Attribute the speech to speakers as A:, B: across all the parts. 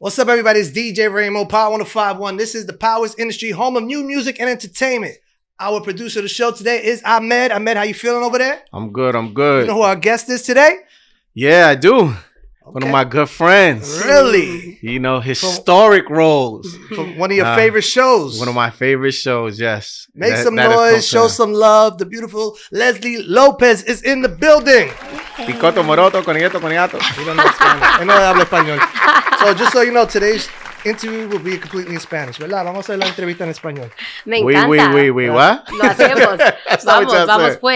A: What's up, everybody? It's DJ REYMO, Power 1051. This is the Powers Industry, home of new music and entertainment. Our producer of the show today is Ahmed. Ahmed, how you feeling over there?
B: I'm good. You
A: know who our guest is today?
B: Yeah, I do. Okay. One of my good friends.
A: Really?
B: You know, historic roles.
A: From one of your favorite shows.
B: One of my favorite shows, yes.
A: Make some noise, show some love. The beautiful Leslie Lopez is in the building.
B: Picoto, moroto, coniato, coniato.
A: You don't know Spanish. No habla español. So just so you know, today's interview will be completely in Spanish, ¿verdad? Vamos a hacer la entrevista en español.
C: Me encanta.
B: Wait, what?
C: Lo hacemos.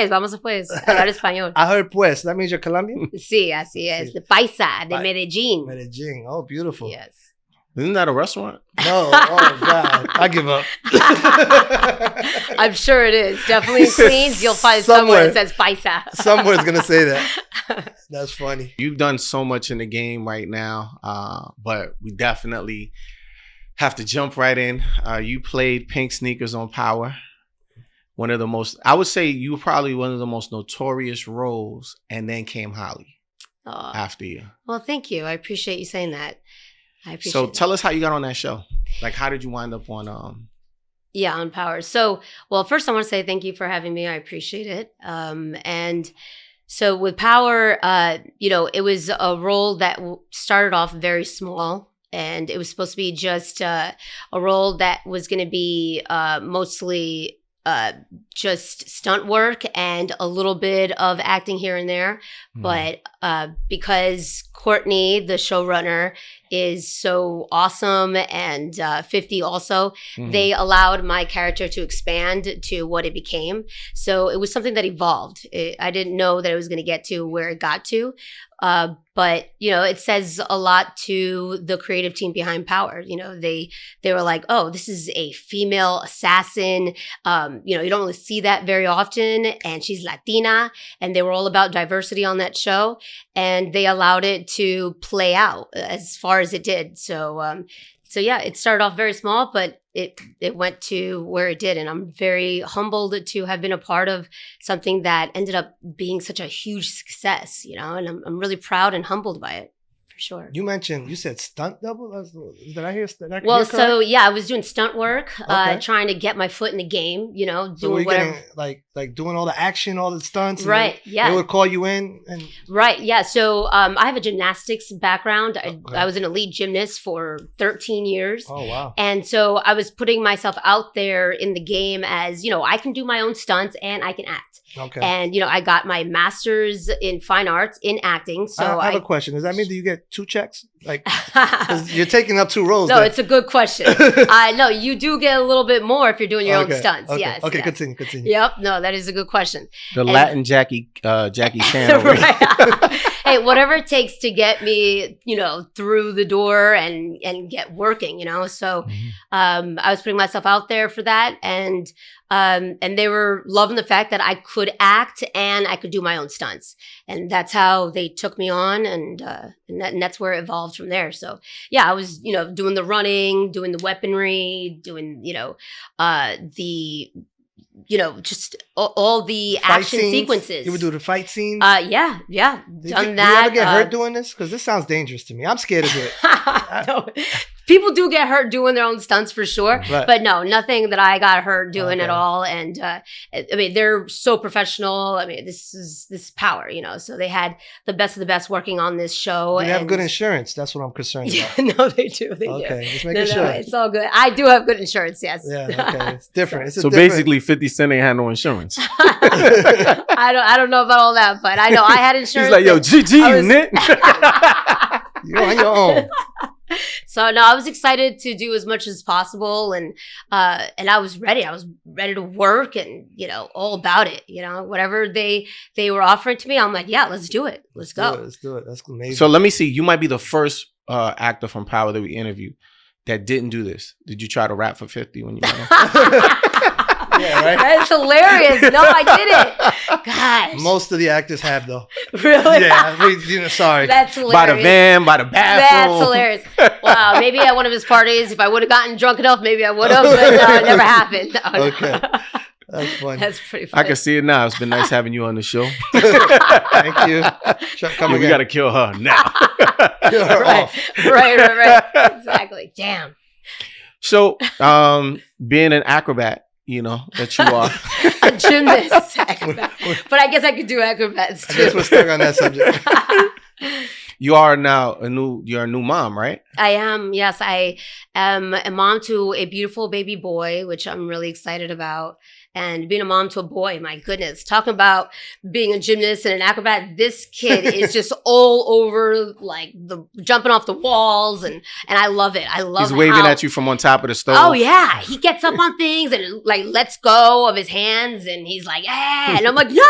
C: Vamos pues. Hablar español.
A: I heard pues. That means you're Colombian?
C: Sí, así es. De Paisa, de Medellín.
A: Medellín. Oh, beautiful.
C: Yes.
B: Isn't that a restaurant?
A: No. Oh, God. I give up.
C: I'm sure it is. Definitely in Queens, you'll find somewhere that says Paisa.
A: Somewhere's going to say that. That's funny.
B: You've done so much in the game right now, but we definitely have to jump right in. You played Pink Sneakers on Power. One of the most, I would say you were probably one of the most notorious roles, and then came Holly after you.
C: Well, thank you. I appreciate you saying that.
B: So tell us how you got on that show. Like, how did you wind up on...
C: on Power. So, well, first I want to say thank you for having me. I appreciate it. And so with Power, it was a role that started off very small. And it was supposed to be just a role that was going to be mostly just stunt work and a little bit of acting here and there. But because Courtney, the showrunner, is so awesome, and 50 also, they allowed my character to expand to what it became. So it was something that evolved. I didn't know that it was going to get to where it got to. But, it says a lot to the creative team behind Power. They were like, oh, this is a female assassin. You don't really see that very often. And she's Latina. And they were all about diversity on that show. And they allowed it to play out as far as it did. So it started off very small, but it went to where it did. And I'm very humbled to have been a part of something that ended up being such a huge success, and I'm really proud and humbled by it. Sure.
A: You said stunt double? Did I hear that?
C: Well, so I was doing stunt work, trying to get my foot in the game, doing whatever.
A: Getting, like doing all the action, all the stunts.
C: Right, yeah.
A: They would call you in.
C: Right, yeah. So I have a gymnastics background. I was an elite gymnast for 13 years.
A: Oh, wow.
C: And so I was putting myself out there in the game as, I can do my own stunts and I can act.
A: Okay.
C: And, I got my master's in fine arts in acting. So
A: I have a question. Does that mean that you get 2 checks? Like, 'cause you're taking up 2 roles.
C: No, it's a good question. No, you do get a little bit more if you're doing your own stunts.
A: Okay.
C: Yes.
A: Okay,
C: yes.
A: Continue.
C: Yep. No, that is a good question.
B: Latin Jackie Chan.
C: Right. Hey, whatever it takes to get me, through the door and get working, So I was putting myself out there for that. And they were loving the fact that I could act and I could do my own stunts. And that's how they took me on. And that's where it evolved from there. So, I was, doing the running, doing the weaponry, doing, just all the action sequences.
A: You would do the fight scenes?
C: Yeah. Done that.
A: Did you ever get hurt doing this? Because this sounds dangerous to me. I'm scared to do it.
C: No. People do get hurt doing their own stunts for sure. Right. But no, nothing that I got hurt doing at all. And they're so professional. This is Power, So they had the best of the best working on this show.
A: You have good insurance. That's what I'm concerned about.
C: No, they do.
A: Okay, just making sure.
C: No, it's all good. I do have good insurance, yes.
A: Yeah, okay. It's different.
B: So basically 50 Cent ain't had no insurance.
C: I don't know about all that, but I know I had insurance.
B: He's like, yo, GG, you knit.
A: You're on your own.
C: So no, I was excited to do as much as possible, and I was ready. I was ready to work, and all about it. Whatever they were offering to me, I'm like, yeah, let's do it. Let's go.
A: Let's do it. That's amazing.
B: So let me see. You might be the first actor from Power that we interviewed that didn't do this. Did you try to rap for 50 when you met him?
A: Yeah, right?
C: That's hilarious. No, I didn't. Gosh.
A: Most of the actors have, though.
C: Really?
A: Yeah. Sorry.
C: That's hilarious.
B: By the van, by the bathroom.
C: That's hilarious. Wow. Maybe at one of his parties, if I would have gotten drunk enough, maybe I would have, but it never happened.
A: Okay. That's funny.
C: That's pretty funny.
B: I can see it now. It's been nice having you on the show.
A: Thank you. Come
B: We
A: again.
B: got to kill her now.
A: Kill her
C: right.
A: off.
C: right. Exactly. Damn.
B: So, being an acrobat, you know, that you are.
C: A gymnast. Acrobat. But I guess I could do acrobats
A: I
C: too.
A: guess we're stuck on that subject.
B: You are now you're a new mom, right?
C: I am. Yes, I am a mom to a beautiful baby boy, which I'm really excited about. And being a mom to a boy, my goodness, talking about being a gymnast and an acrobat, this kid is just all over, like jumping off the walls, and I love it. I love.
B: He's waving at you from on top of the stove.
C: Oh yeah, he gets up on things and like lets go of his hands, and he's like, "Ah!" And I'm like, "No."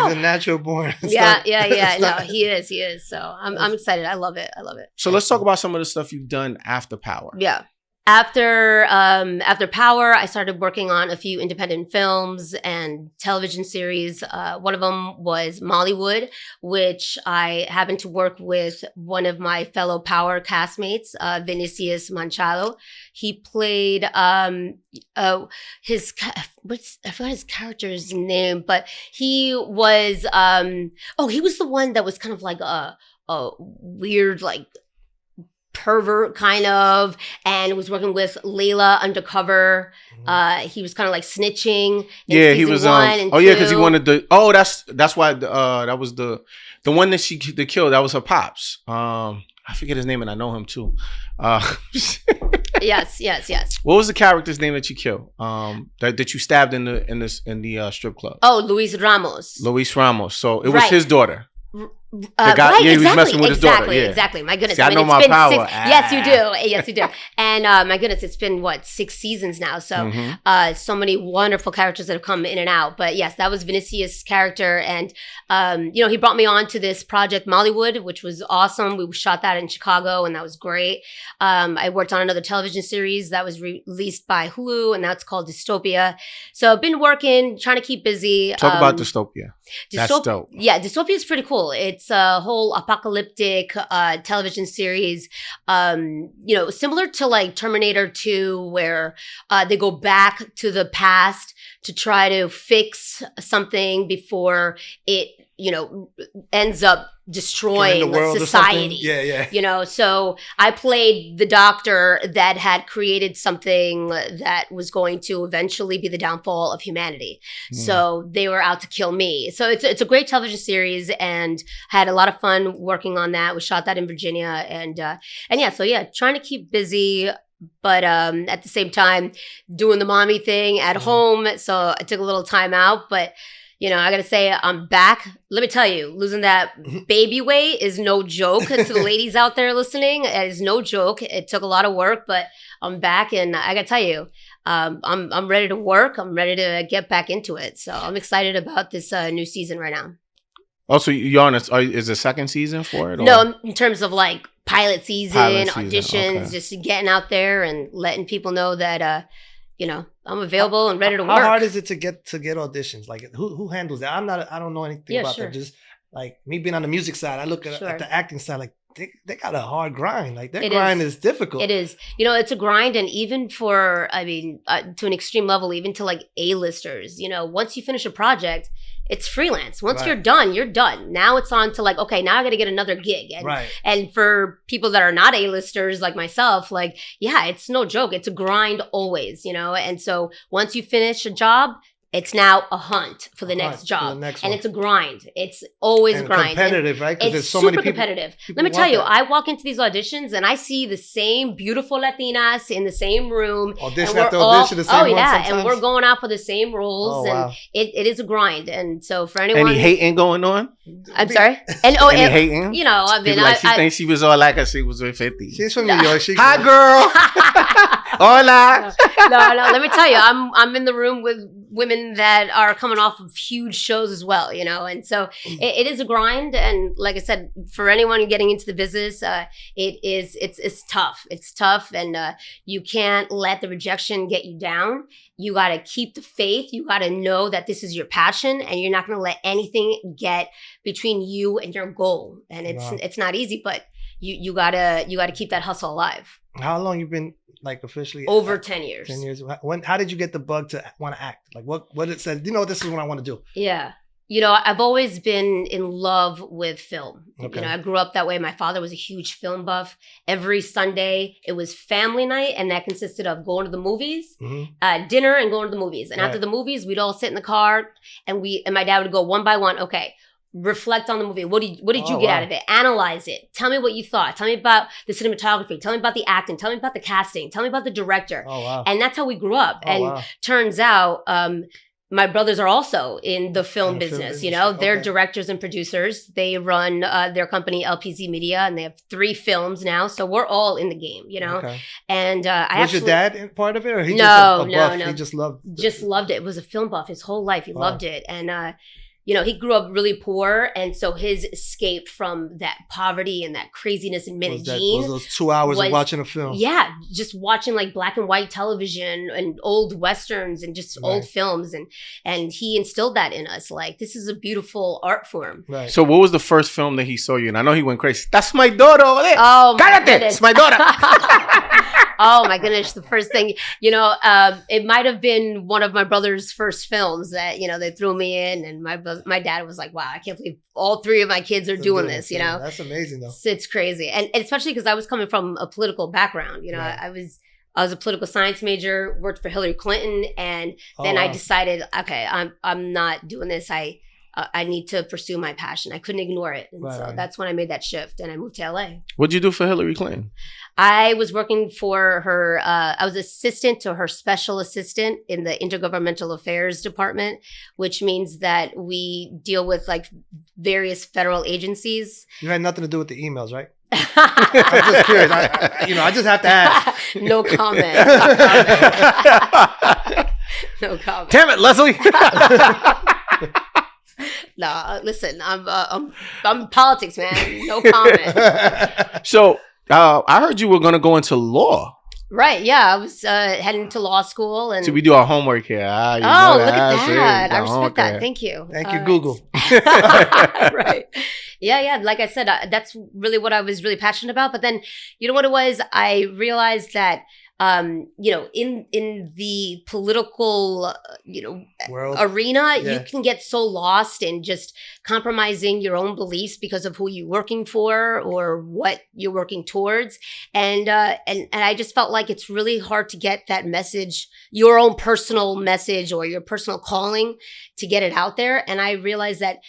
A: He's a natural born.
C: Yeah. No, he is. So I'm excited. I love it.
B: So let's talk about some of the stuff you've done after Power.
C: Yeah. After Power, I started working on a few independent films and television series. One of them was Mollywood, which I happened to work with one of my fellow Power castmates, Vinicius Manchado. He played I forgot his character's name, but he was he was the one that was kind of like a weird like pervert kind of, and was working with Layla undercover. He was kind of like snitching. In
B: he was.
C: one and
B: because he
C: two.
B: wanted the. That's why. That was the one that she killed. That was her pops. I forget his name, and I know him too.
C: Yes.
B: What was the character's name that you killed? That you stabbed in the strip club.
C: Oh, Luis Ramos.
B: Luis Ramos. So it was
C: Right.
B: his daughter.
C: Right,
B: he was messing with his daughter. Yeah.
C: Exactly. My goodness.
B: See, I know
C: it's
B: my
C: been
B: power.
C: Yes, you do. And my goodness, it's been 6 seasons now. So so many wonderful characters that have come in and out. But yes, that was Vinicius' character. And, he brought me on to this project, Mollywood, which was awesome. We shot that in Chicago, and that was great. I worked on another television series that was released by Hulu, and that's called Dystopia. So I've been working, trying to keep busy.
B: Talk about Dystopia. That's dope.
C: Yeah, Dystopia is pretty cool. It's a whole apocalyptic television series, similar to like Terminator 2, where they go back to the past to try to fix something before it, ends up destroying
A: the world
C: society.
A: Yeah.
C: So I played the doctor that had created something that was going to eventually be the downfall of humanity. So they were out to kill me. So it's a great television series, and had a lot of fun working on that. We shot that in Virginia, and trying to keep busy, but at the same time doing the mommy thing at home. So I took a little time out, but I got to say, I'm back. Let me tell you, losing that baby weight is no joke. To the ladies out there listening, it is no joke. It took a lot of work, but I'm back, and I got to tell you, I'm ready to work. I'm ready to get back into it. So I'm excited about this new season right now.
B: Also, you're on is the second season for it? Or?
C: No, in terms of like pilot season, auditions,
B: okay.
C: just getting out there and letting people know that, I'm available and ready to work.
A: How hard is it to get auditions? Like, who handles that? I don't know anything about that. Just like me being on the music side, I look at the acting side, like they got a hard grind. Like their grind is difficult.
C: It is. It's a grind, and even for, to an extreme level, even to like A-listers, once you finish a project, it's freelance. Once you're done, you're done. Now it's on to like, okay, now I got to get another gig. And for people that are not A-listers like myself, like, yeah, it's no joke. It's a grind always, And so once you finish a job, it's now a hunt for the next job. And it's a grind. It's always a grind.
A: Competitive, right?
C: It's
A: there's so
C: super
A: many people,
C: competitive. Let me tell you, I walk into these auditions and I see the same beautiful Latinas in the same room.
A: Audition after audition, the same one sometimes.
C: And we're going out for the same roles. And it is a grind. And so for anyone...
B: Any hating going on?
C: I'm sorry? And
B: any hating? She thinks she was all like her. She was with 50.
A: She's from New York.
B: Hi, girl. Hola.
C: No. Let me tell you, I'm in the room with women that are coming off of huge shows as well, and so it is a grind. And like I said, for anyone getting into the business, it's tough. It's tough, and you can't let the rejection get you down. You got to keep the faith. You got to know that this is your passion, and you're not going to let anything get between you and your goal. And it's not easy, but you gotta keep that hustle alive.
A: How long you been like officially?
C: Over 10 years.
A: 10 years. How did you get the bug to want to act? Like what it said, this is what I want to do.
C: Yeah. I've always been in love with film.
A: Okay.
C: I grew up that way. My father was a huge film buff. Every Sunday, it was family night, and that consisted of going to the movies, dinner, and going to the movies. And after the movies, we'd all sit in the car, and my dad would go one by one. Okay, reflect on the movie. What did you get out of it? Analyze it. Tell me what you thought. Tell me about the cinematography. Tell me about the acting. Tell me about the casting. Tell me about the director.
A: Oh, wow.
C: And that's how we grew up. Turns out, my brothers are also in the film business. They're directors and producers. They run their company LPZ Media, and they have 3 films now. So we're all in the game, Okay. And
A: was your dad part of it, or he
C: no.
A: He just loved
C: it. It was a film buff his whole life. He loved it, and he grew up really poor, and so his escape from that poverty and that craziness in Medellin
A: was those 2 hours of watching a film.
C: Yeah, just watching like black and white television and old westerns and just old films, and he instilled that in us. Like, this is a beautiful art form.
B: Right. So, what was the first film that he saw you in? I know he went crazy. That's my daughter over there.
C: Oh,
B: Cállate, it's my daughter.
C: Oh my goodness, the first thing, it might have been one of my brother's first films that, they threw me in, and my dad was like, wow, I can't believe all 3 of my kids are doing this,
A: That's amazing though.
C: It's crazy. And especially because I was coming from a political background,
A: Right.
C: I was a political science major, worked for Hillary Clinton, and then I decided, okay, I'm not doing this. I need to pursue my passion. I couldn't ignore it. And that's when I made that shift, and I moved to LA.
B: What'd you do for Hillary Clinton?
C: I was working for her. I was assistant to her special assistant in the Intergovernmental Affairs Department, which means that we deal with like various federal agencies.
A: You had nothing to do with the emails, right? I'm just curious. I just have to ask.
C: No comment. No comment.
B: Damn it, Leslie.
C: No, listen, I'm politics, man. No comment.
B: So, I heard you were going to go into law.
C: Right, yeah. I was heading to law school. And
B: so we do our homework here.
C: Look at that. I respect that. Thank you.
A: Thank you, Google.
C: Right. Yeah. Like I said, that's really what I was really passionate about. But then, you know what it was? I realized that in the political,
A: world
C: arena, you can get so lost in just compromising your own beliefs because of who you're working for or what you're working towards. And I just felt like it's really hard to get that message, your own personal message or your personal calling, to get it out there. And I realized that,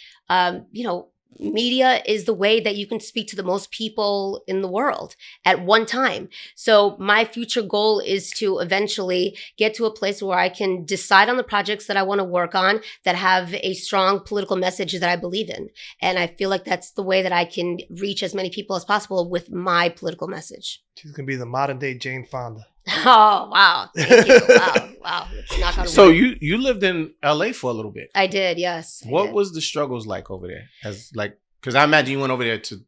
C: media is the way that you can speak to the most people in the world at one time. So my future goal is to eventually get to a place where I can decide on the projects that I want to work on that have a strong political message that I believe in. And I feel like that's the way that I can reach as many people as possible with my political message.
A: She's going to be the modern day Jane Fonda.
C: Oh, wow. Thank you. Wow. Let's knock on
B: So you lived in LA for a little bit.
C: I did, yes.
B: What was the struggles like over there? Because I imagine you went over there to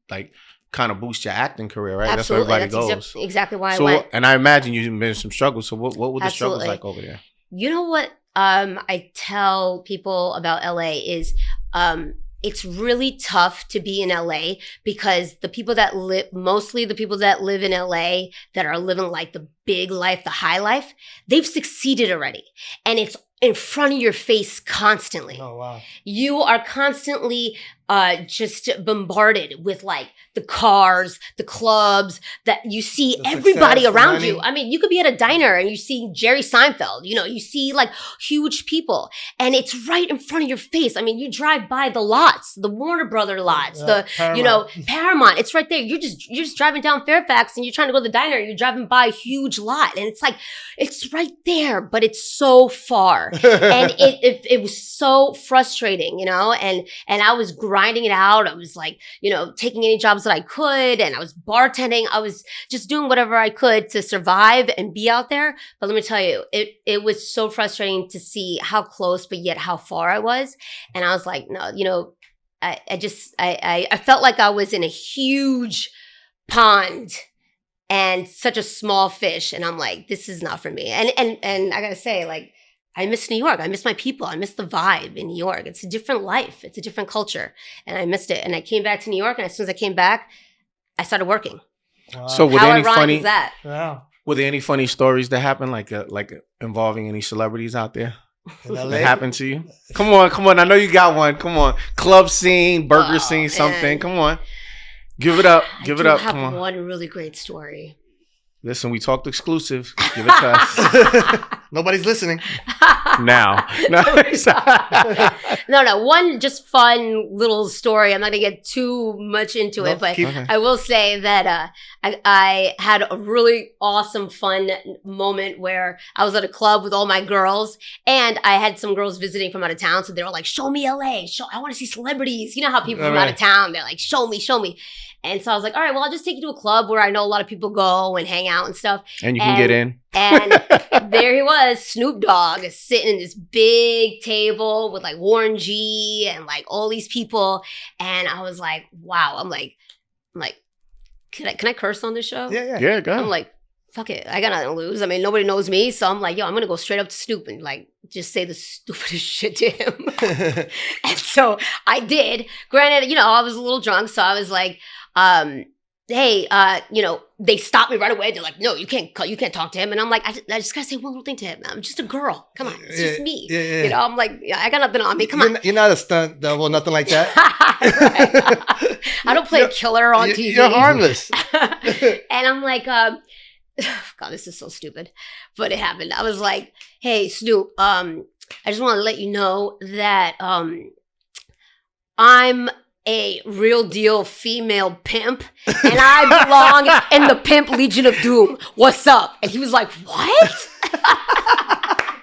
B: kind of boost your acting career, right?
C: Absolutely.
B: That's where everybody goes.
C: Exactly why I went.
B: And I imagine you've been in some struggles. So what were the struggles like over there?
C: You know what I tell people about LA is it's really tough to be in LA because the people that mostly the people that live in LA that are living like the big life, the high life, they've succeeded already. And it's in front of your face constantly.
A: Oh, wow.
C: You are constantly just bombarded with like the cars, the clubs, that you see everybody around you. I mean, you could be at a diner and you see Jerry Seinfeld, you see like huge people and it's right in front of your face. I mean, you drive by the lots, the Warner Brother lots, Paramount. Paramount. It's right there. You're just driving down Fairfax and you're trying to go to the diner. You're driving by a huge lot and it's like, it's right there, but it's so far. And it was so frustrating, and I was grinding it out. I was like, taking any jobs that I could, and I was bartending. I was just doing whatever I could to survive and be out there. But let me tell you, it was so frustrating to see how close, but yet how far I was. And I was like, no, I felt like I was in a huge pond and such a small fish. And I'm like, this is not for me. And I gotta say, like, I miss New York. I miss my people. I miss the vibe in New York. It's a different life. It's a different culture. And I missed it. And I came back to New York. And as soon as I came back, I started working.
A: Wow.
B: So were
C: How
B: there any
C: ironic
B: funny?
C: is that?
A: Wow.
B: Were there any funny stories that happened, like involving any celebrities out there? That happened to you? Come on. I know you got one. Come on. Club scene, burger scene, something.
C: Man.
B: Come on. Give it up. Give it up.
C: I have
B: Come on.
C: one really great story.
B: Listen, we talked exclusive. Give it to us.
A: Nobody's listening.
B: Now.
C: No. One just fun little story. I'm not going to get too much into it, but I will say that I had a really awesome, fun moment where I was at a club with all my girls, and I had some girls visiting from out of town. So they were like, show me LA. I want to see celebrities. You know how people from out of town, they're like, show me. And so I was like, all right, well, I'll just take you to a club where I know a lot of people go and hang out and stuff.
B: And you can get in.
C: And there he was, Snoop Dogg, sitting in this big table with like Warren G and like all these people. And I was like, wow. I'm like, can I curse on this show?
A: Yeah,
B: go ahead.
C: I'm like, fuck it. I got nothing to lose. I mean, nobody knows me. So I'm like, yo, I'm going to go straight up to Snoop and like just say the stupidest shit to him. And so I did. Granted, I was a little drunk. So I was like, hey, they stopped me right away. They're like, no, you can't talk to him. And I'm like, I just got to say one little thing to him. I'm just a girl. Come on. It's just me.
A: Yeah.
C: I'm like, I got nothing on me. Come on.
A: You're not a stunt double, nothing like that.
C: Right. I don't play killer on TV.
A: You're harmless.
C: And I'm like, God, this is so stupid. But it happened. I was like, hey, Snoop, I just want to let you know that I'm a real deal female pimp, and I belong in the Pimp Legion of Doom. What's up? And he was like, what?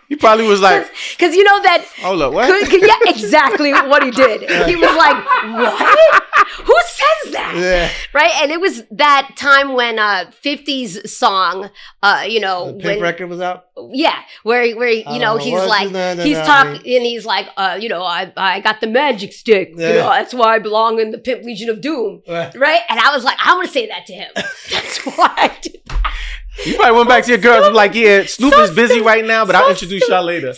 B: He probably was like,
C: because you know that.
B: Hold up, what?
C: Yeah, exactly what he did. He was like, what? Who says that?
A: Yeah.
C: Right? And it was that time when 50's song,
A: the Pimp record was out?
C: Yeah, where he's like, he's talking, and he's like, I got the magic stick.
A: Yeah.
C: That's why I belong in the Pimp Legion of Doom. Right? And I was like, I want to say that to him. That's why I did that.
B: You probably went back to your girls and be like, yeah, Snoop is busy right now, but I'll introduce y'all later.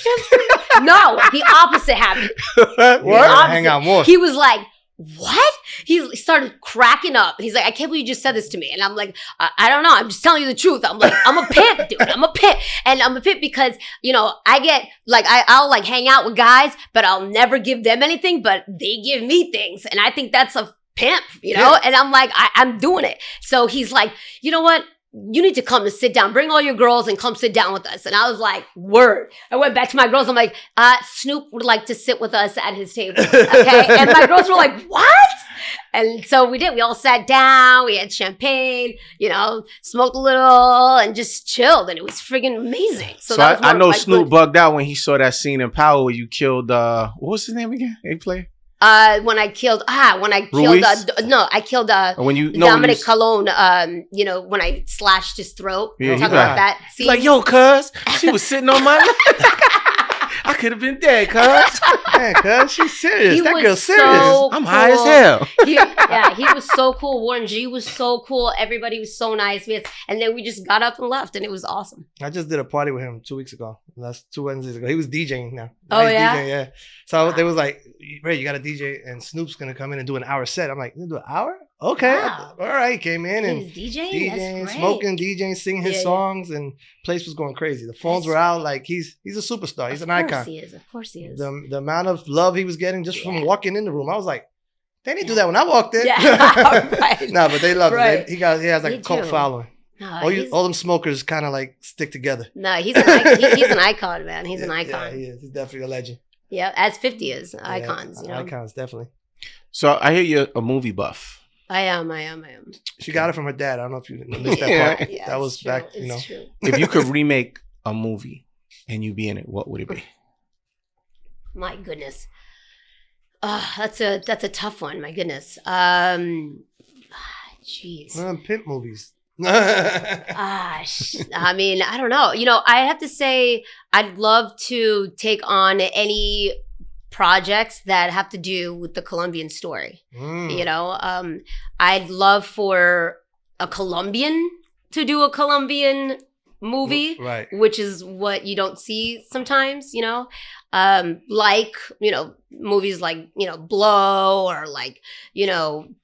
C: No, the opposite happened.
A: Hang out more.
C: He was like, what? He started cracking up. He's like, I can't believe you just said this to me. And I'm like, I don't know. I'm just telling you the truth. I'm like, I'm a pimp, dude. I'm a pimp. And I'm a pimp because, I get, like, I'll like hang out with guys, but I'll never give them anything, but they give me things. And I think that's a pimp,
A: Yeah.
C: And I'm like, I'm doing it. So he's like, you know what? You need to come and sit down. Bring all your girls and come sit down with us. And I was like, word. I went back to my girls. I'm like, Snoop would like to sit with us at his table. Okay. And my girls were like, what? And so we did. We all sat down. We had champagne, smoked a little and just chilled. And it was friggin' amazing. So
B: I know Snoop bugged out when he saw that scene in Power where you killed, what was his name again? He played?
C: When I killed Dominic Colon, when I slashed his throat.
B: Yeah,
C: talking about that scene.
B: He's like, yo, cuz, she was sitting on my I could have been dead, cuz.
A: Man, cuz, she's serious. That girl's serious.
C: So
B: I'm high as hell.
C: He was so cool. Warren G was so cool. Everybody was so nice. And then we just got up and left, and it was awesome.
A: I just did a party with him 2 weeks ago. That's 2 Wednesdays ago. He was DJing now.
C: Oh,
A: he's
C: yeah?
A: DJing, yeah. So they was like, Ray, you got a DJ, and Snoop's going to come in and do an hour set. I'm like, you do an hour? Okay.
C: Wow.
A: All right. Came in and
C: DJing,
A: smoking, DJing, singing his songs, and place was going crazy. The phones were out. Like, he's a superstar. He's an icon.
C: Of course he is.
A: The amount of love he was getting just from walking in the room. I was like, they didn't do that when I walked in.
C: Yeah. Right.
A: No, but they love
C: right.
A: it. He has like a cult following.
C: No,
A: all them smokers kind of like stick together.
C: No, he's an icon, man. He's an icon.
A: Yeah, he is. He's definitely a legend.
C: Yeah, as 50 is. Icons,
A: Icons, definitely.
B: So I hear you're a movie buff.
C: I am.
A: She got it from her dad. I don't know if you missed that part.
C: Yeah,
A: that was
C: true.
A: back,
C: It's true.
B: If you could remake a movie and you be in it, what would it be?
C: My goodness. That's a tough one. My goodness. Jeez.
A: Pimp movies.
C: I mean, I don't know. I have to say I'd love to take on any projects that have to do with the Colombian story. I'd love for a Colombian to do a Colombian movie,
A: right?
C: Which is what you don't see sometimes, like, movies like, Blow, or like,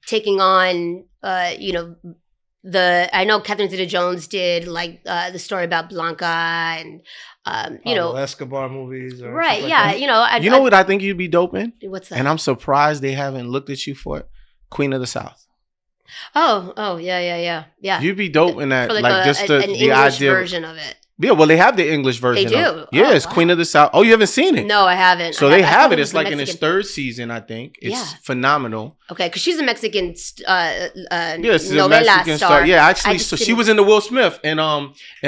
C: taking on, I know Catherine Zeta-Jones did like the story about Blanca and
A: Escobar movies, or
C: right?
A: like
C: Yeah,
A: that.
B: What I think you'd be dope in?
C: What's that?
B: And I'm surprised they haven't looked at you for it. Queen of the South.
C: Oh, yeah.
B: You'd be dope in that,
C: for
B: like just
C: an
B: the
C: English
B: idea
C: version of it.
B: Yeah, well, they have the English version.
C: They do.
B: It's Queen of the South. Oh, you haven't seen it?
C: No, I haven't.
B: So they have it. It's like in its third season, I think. It's phenomenal.
C: Okay, because she's a Mexican
B: she's
C: novela
B: a Mexican star. Yeah, actually,
C: so
B: she was in the Will Smith and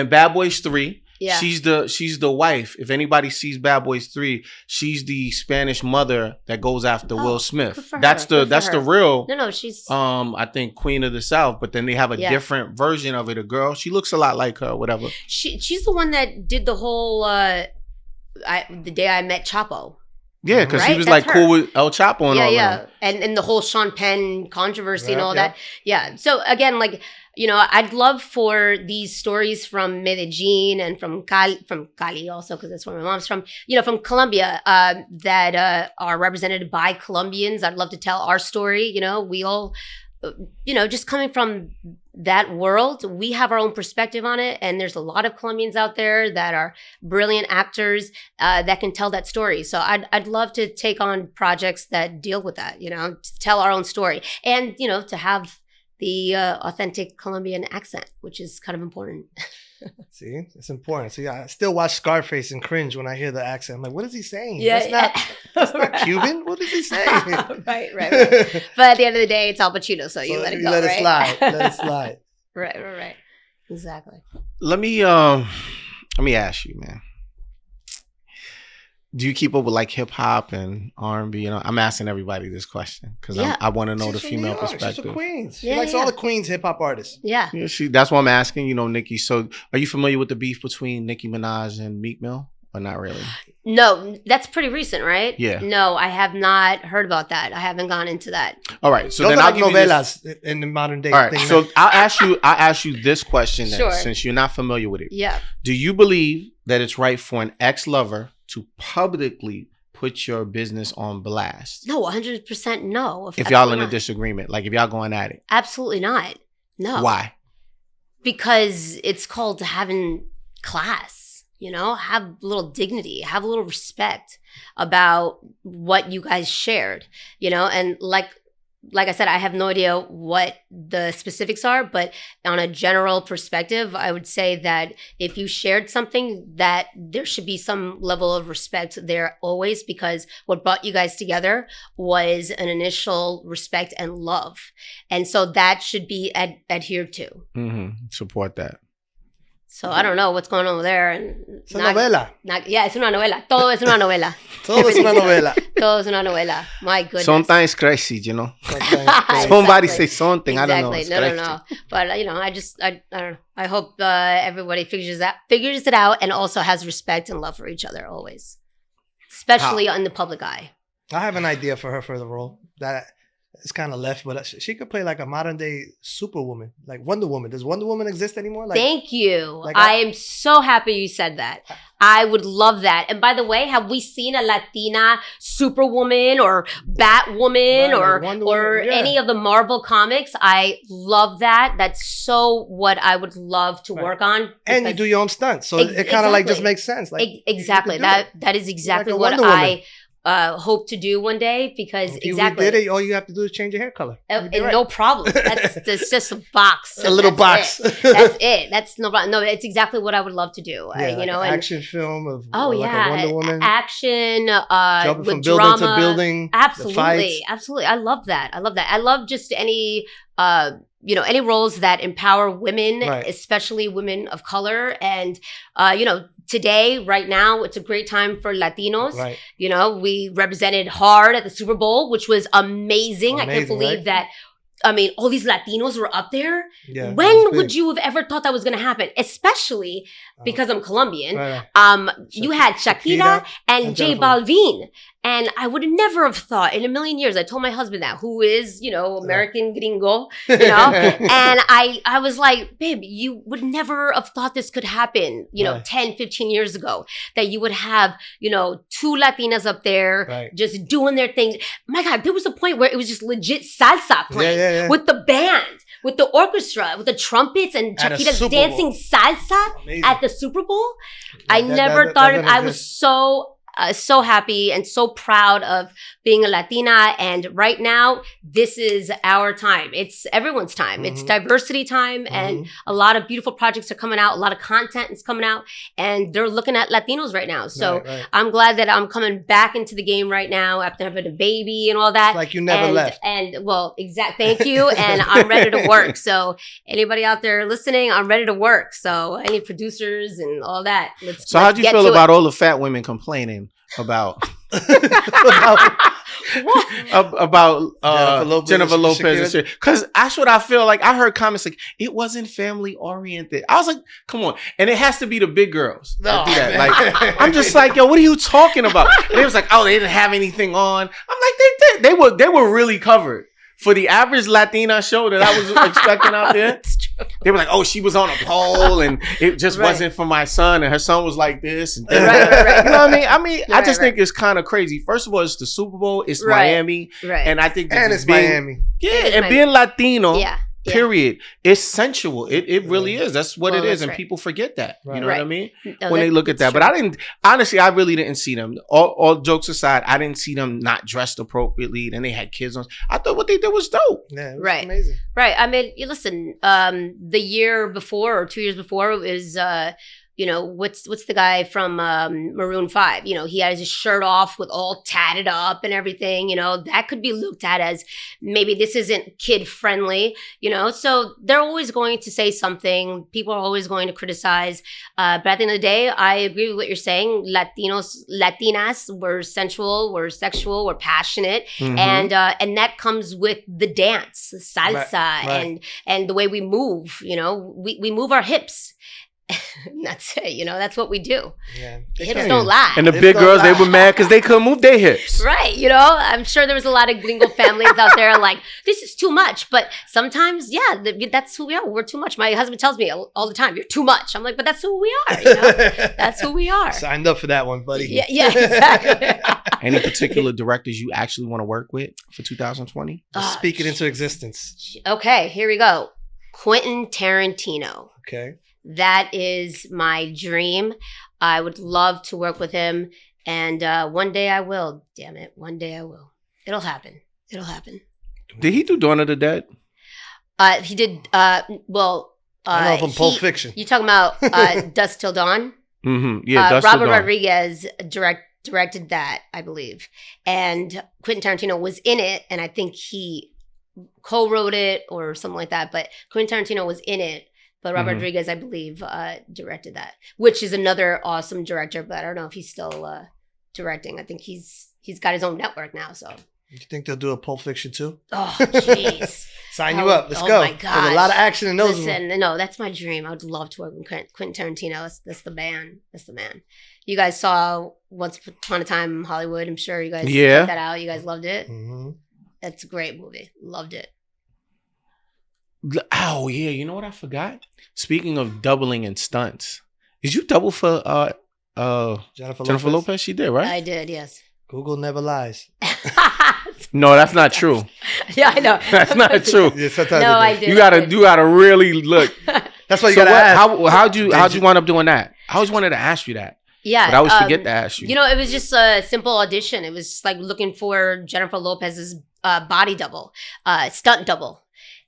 B: Bad Boys 3.
C: Yeah.
B: She's the wife. If anybody sees Bad Boys 3, she's the Spanish mother that goes after Will Smith. That's the real.
C: No, she's
B: I think Queen of the South, but then they have a different version of it. A girl, she looks a lot like her, whatever.
C: She's the one that did the whole The Day I Met Chapo.
B: Yeah, because he was like cool with El Chapo and all that.
C: And the whole Sean Penn controversy and all that. Yeah. So again, like, I'd love for these stories from Medellin and from Cali also, because that's where my mom's from, from Colombia, that are represented by Colombians. I'd love to tell our story. We all, just coming from that world, we have our own perspective on it. And there's a lot of Colombians out there that are brilliant actors that can tell that story. So I'd love to take on projects that deal with that, to tell our own story and, to have the authentic Colombian accent, which is kind of important.
A: See, it's important. So I still watch Scarface and cringe when I hear the accent. I'm like, what is he saying?
C: Yeah,
A: that's not Cuban. What is he saying?
C: Right. But at the end of the day, it's Al Pacino, so you let it go.
A: Let it slide. Let it slide.
C: Right. Exactly.
B: Let me ask you, man. Do you keep up with like hip hop and R&B? I'm asking everybody this question because I want to know the female perspective.
A: She's from Queens. She likes all the Queens hip hop artists.
C: Yeah.
B: That's why I'm asking. Nikki. So, are you familiar with the beef between Nicki Minaj and Meek Mill, or not really?
C: No, that's pretty recent, right?
B: Yeah.
C: No, I have not heard about that. I haven't gone into that.
B: All right. So
A: those
B: then
A: are
B: I'll
A: like
B: give
A: novelas
B: you this.
A: In the modern day.
B: All right.
A: Thing,
B: So I'll ask you this question then, since you're not familiar with it.
C: Yeah.
B: Do you believe that it's right for an ex-lover to publicly put your business on blast?
C: No, 100% no.
B: If y'all in a disagreement, like if y'all going at it.
C: Absolutely not. No.
B: Why?
C: Because it's called having class, have a little dignity, have a little respect about what you guys shared, and like I said, I have no idea what the specifics are, but on a general perspective, I would say that if you shared something, that there should be some level of respect there always, because what brought you guys together was an initial respect and love. And so that should be adhered to.
B: Mm-hmm. Support that.
C: So I don't know what's going on over there.
A: It's a novela.
C: Es una novela. Todo es una novela.
A: Todo es una novela.
C: Todo es una novela. My goodness.
B: Sometimes crazy, Somebody say something.
C: Exactly.
B: I don't know.
C: No. But I don't know. I hope everybody figures it out and also has respect and love for each other always, especially in the public eye.
A: I have an idea for her for the role that. It's kind of left, but she could play like a modern day Superwoman, like Wonder Woman. Does Wonder Woman exist anymore?
C: Thank you. I am so happy you said that. I would love that. And by the way, have we seen a Latina Superwoman or Batwoman or any of the Marvel comics? I love that. That's so what I would love to work on.
A: And you do your own stunts, so it kind of like just makes sense. Like
C: exactly. That is exactly like what I hope to do one day, because exactly.
A: You did it, all you have to do is change your hair color.
C: No problem. That's just a box.
A: A little box.
C: That's it. That's no problem. No, it's exactly what I would love to do.
A: Yeah, like an action film of like a Wonder Woman.
C: Action,
A: jumping
C: with
A: from building
C: drama.
A: to building.
C: Absolutely. I love that. I love just any any roles that empower women, especially women of color. And, today, right now, it's a great time for Latinos.
A: Right.
C: We represented hard at the Super Bowl, which was amazing. I can't believe that. I mean, all these Latinos were up there.
A: Yeah,
C: when would you have ever thought that was going to happen? Especially because I'm Colombian. You had Shakira and J Balvin. And I would never have thought in a million years, I told my husband that, who is, American gringo, and I was like, babe, you would never have thought this could happen, 10, 15 years ago, that you would have, 2 Latinas up there just doing their things. My God, there was a point where it was just legit salsa playing with the band, with the orchestra, with the trumpets, and Shakira's dancing salsa at the Super Bowl. I never thought I was so happy and so proud of being a Latina. And right now, this is our time. It's everyone's time. It's diversity time. And a lot of beautiful projects are coming out. A lot of content is coming out. And they're looking at Latinos right now. So I'm glad that I'm coming back into the game right now after having a baby and all that.
A: It's like you never left.
C: And thank you. And I'm ready to work. So anybody out there listening, I'm ready to work. So I need producers and all that.
B: So how'd you feel about all the fat women complaining about Jennifer Lopez? Because that's what I feel like. I heard comments like it wasn't family oriented. I was like, come on. And it has to be the big girls that do that. Like, I'm just like, yo, what are you talking about? And it was like, oh, they didn't have anything on. I'm like, they were really covered. For the average Latina show that I was expecting out there, they were like, oh, she was on a pole and it just wasn't for my son. And her son was like this. And right. You know what I mean? I just think it's kind of crazy. First of all, it's the Super Bowl. It's Miami.
C: Right.
B: And I think
A: it's Miami.
B: Yeah. Being Latino. Yeah. Period. It's sensual. It really is. That's what it is. And people forget that. You know what I mean? No, when they look at that. True. But I really didn't see them. All jokes aside, I didn't see them not dressed appropriately. Then they had kids on. I thought what they did was dope.
A: Yeah, it was amazing.
C: Right. I mean, you listen, the year before or 2 years before is what's the guy from Maroon 5? He has his shirt off with all tatted up and everything. That could be looked at as maybe this isn't kid friendly. So they're always going to say something. People are always going to criticize. But at the end of the day, I agree with what you're saying. Latinas were sensual, were sexual, were passionate, and that comes with the dance, salsa, and the way we move. We move our hips. That's it, that's what we do. Yeah. Hips don't lie.
B: And the big girls, they were mad because they couldn't move their hips.
C: Right, I'm sure there was a lot of gringo families out there like, this is too much. But sometimes, that's who we are. We're too much. My husband tells me all the time, you're too much. I'm like, but that's who we are. That's who we are.
A: Signed up for that one, buddy.
C: Yeah, exactly.
B: Any particular directors you actually want to work with for 2020?
A: Speak it into existence.
C: Okay, here we go. Quentin Tarantino.
A: Okay.
C: That is my dream. I would love to work with him. And one day I will. Damn it. One day I will. It'll happen.
B: Did he do Dawn of the Dead?
C: He did. I
A: know from Pulp Fiction.
C: You talking about Dusk Till Dawn?
B: Mm-hmm. Yeah, Dusk
C: Robert
B: Till Dawn.
C: Rodriguez directed that, I believe. And Quentin Tarantino was in it. And I think he co-wrote it or something like that. But Quentin Tarantino was in it. But Robert Rodriguez, I believe, directed that, which is another awesome director. But I don't know if he's still directing. I think he's got his own network now. So
A: you think they'll do a Pulp Fiction too?
C: Oh, jeez.
A: Sign you up. Let's go.
C: My gosh.
A: There's a lot of action in those.
C: Listen, no, that's my dream. I would love to work with Quentin Tarantino. That's the man. That's the man. You guys saw Once Upon a Time in Hollywood. I'm sure you guys checked that out. You guys loved it. Mm-hmm. That's a great movie. Loved it.
B: Oh yeah, you know what I forgot? Speaking of doubling in stunts, did you double for Jennifer Lopez? She did, right?
C: I did, yes.
A: Google never lies.
B: No, that's not true.
C: Yeah, I know.
B: That's not true.
A: Yeah, sometimes
C: no, I did.
B: You gotta really look.
A: That's why you gotta ask.
B: How'd you wind up doing that? I always wanted to ask you that.
C: Yeah,
B: but I always forget to ask you.
C: It was just a simple audition. It was just like looking for Jennifer Lopez's body double, stunt double.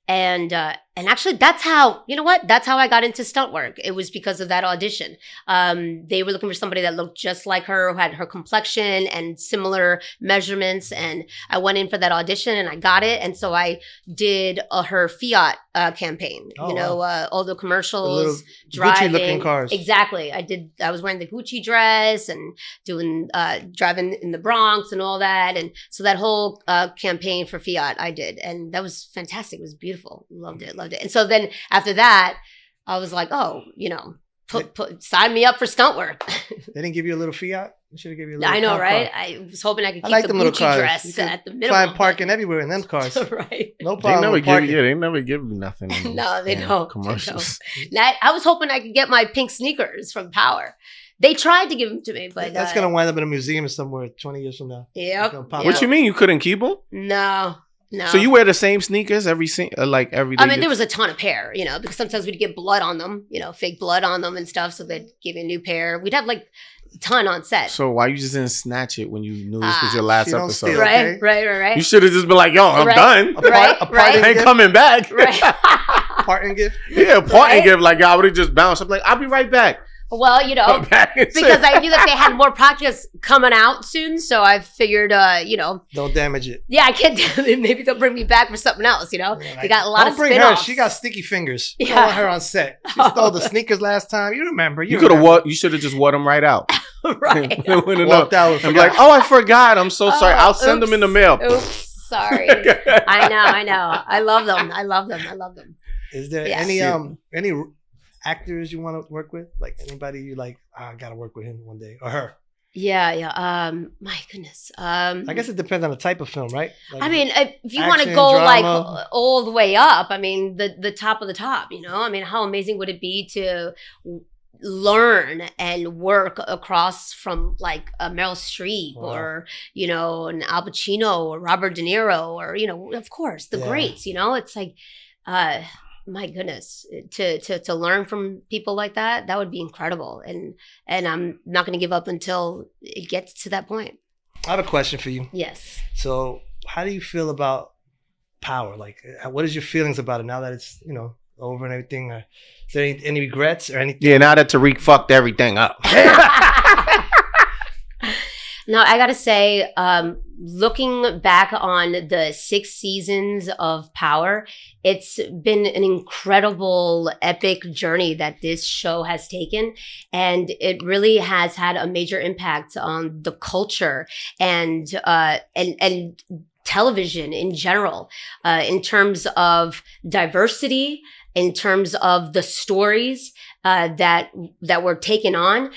C: And actually that's how I got into stunt work. It was because of that audition. They were looking for somebody that looked just like her, who had her complexion and similar measurements. And I went in for that audition and I got it. And so I did her Fiat campaign, all the commercials, driving.
A: Gucci-looking cars.
C: Exactly. I was wearing the Gucci dress and doing, driving in the Bronx and all that. And so that whole campaign for Fiat I did. And that was fantastic. It was beautiful. Loved it. And so then after that, I was like, oh, sign me up for stunt work.
A: They didn't give you a little fiat? They should have given you a little
C: I know, right?
A: car.
C: I was hoping I could keep
A: like
C: the
A: them little
C: Gucci
A: cars.
C: dress at the minimum.
A: Find parking everywhere in them cars.
C: Right.
A: No problem.
B: They never give you nothing.
C: No, they don't.
B: Commercials.
C: Now, I was hoping I could get my pink sneakers from Power. They tried to give them to me, but
A: that's gonna wind up in a museum somewhere 20 years from now.
C: Yep.
B: What you mean you couldn't keep them?
C: No.
B: So you wear the same sneakers every day?
C: I mean, there was a ton of pair, because sometimes we'd get blood on them, fake blood on them and stuff. So they'd give you a new pair. We'd have like a ton on set.
B: So why you just didn't snatch it when you knew this was your last episode?
A: Steal,
C: right, right.
B: You should have just been like, yo, I'm done.
C: Right.
B: I ain't coming back.
C: Right.
A: Parting gift?
B: Yeah, parting gift. Like, I would have just bounced. I'm like, I'll be right back.
C: Well, because I knew that they had more podcasts coming out soon, so I figured,
A: don't damage it.
C: Yeah, I can't damage it. Maybe they'll bring me back for something else. They got a lot of spin-offs. Don't bring her.
A: She got sticky fingers. You don't want her on set. She stole the sneakers last time. You remember? You
B: should have just wore them right out.
C: Right.
A: Walked out.
B: I'm like, I forgot. I'm so sorry. I'll send them in the mail.
C: Oops, sorry. I know. I love them.
A: Is there any actors you want to work with? Like anybody you like, I gotta work with him one day or her?
C: Yeah. My goodness.
A: I guess it depends on the type of film, right?
C: Like, I mean, if you want to go drama, like all the way up, I mean, the top of the top, I mean, how amazing would it be to learn and work across from like a Meryl Streep or, an Al Pacino or Robert De Niro or, of course, the greats, it's like, my goodness, to learn from people like that would be incredible. And I'm not going to give up until it gets to that point.
A: I have a question for you.
C: Yes.
A: So how do you feel about Power? Like, what is your feelings about it now that it's, over and everything? Is there any regrets or anything?
B: Yeah, now that Tariq fucked everything up.
C: No, I got to say, looking back on the 6 seasons of Power, it's been an incredible, epic journey that this show has taken. And it really has had a major impact on the culture and television in general, in terms of diversity, in terms of the stories that were taken on.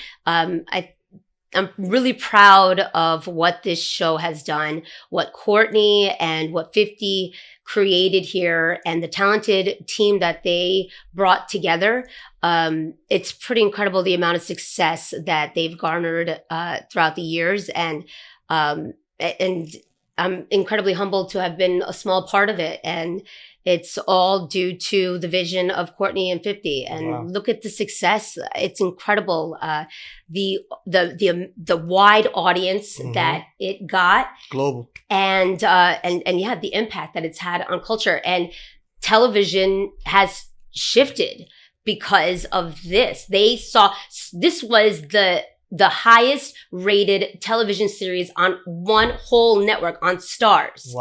C: I'm really proud of what this show has done, what Courtney and what 50 created here, and the talented team that they brought together. It's pretty incredible the amount of success that they've garnered throughout the years, and I'm incredibly humbled to have been a small part of it. And it's all due to the vision of Courtney and 50. And look at the success. It's incredible. The wide audience that it got.
A: Global. And
C: the impact that it's had on culture. And television has shifted because of this. They saw, this was the highest rated television series on one whole network on Starz.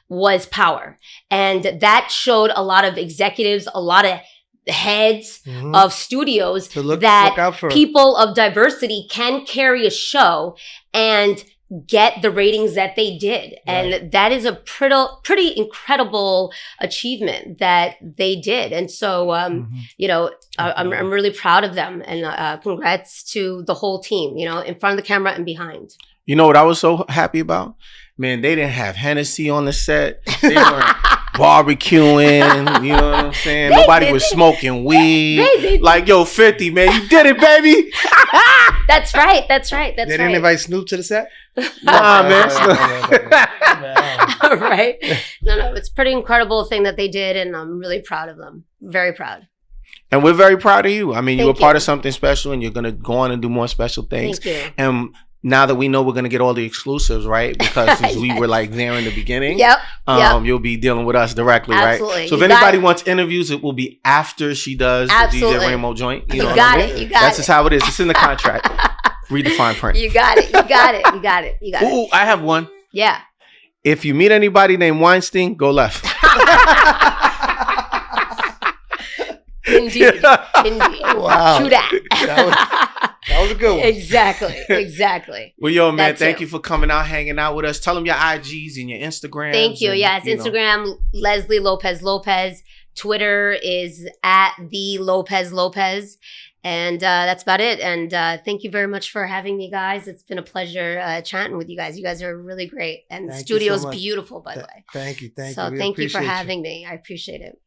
C: Was Power. And that showed a lot of executives, a lot of heads of studios that people of diversity can carry a show and get the ratings that they did. And that is a pretty incredible achievement that they did. And so, I'm really proud of them, and congrats to the whole team, in front of the camera and behind.
B: You know what I was so happy about? Man, they didn't have Hennessy on the set. They weren't barbecuing, you know what I'm saying? Nobody was smoking weed. Like, yo, 50, man, you did it, baby.
C: That's right.
A: They didn't invite Snoop to the set?
B: Nah, man.
C: Right? No, it's a pretty incredible thing that they did, and I'm really proud of them. Very proud.
B: And we're very proud of you. I mean, you were part of something special, and you're going to go on and do more special things.
C: Thank you.
B: And now that we know we're going to get all the exclusives, right? Because since we were like there in the beginning, you'll be dealing with us directly,
C: Absolutely.
B: Right? So if anybody wants interviews, it will be after she does the DJ REYMO joint. You know
C: got
B: what I mean?
C: it. You got
B: That's
C: it.
B: just how it is. It's in the contract. Read the fine print.
C: You got it.
B: Ooh, I have one.
C: Yeah.
B: If you meet anybody named Weinstein, go left.
C: Indeed.
A: Wow.
C: True that.
A: That was a good one.
C: Exactly.
B: Well, yo, man, thank you for coming out, hanging out with us. Tell them your IGs and your Instagrams.
C: Thank you. Yes, Instagram, Leslie Lopez. Twitter is at the Lopez. And that's about it. And thank you very much for having me, guys. It's been a pleasure chatting with you guys. You guys are really great. And the studio's beautiful, by the way.
A: Thank you.
C: So thank you for having me. I appreciate it.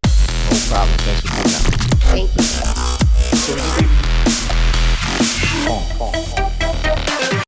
B: No problem. Thanks for coming out.
C: Thank you.
B: So we just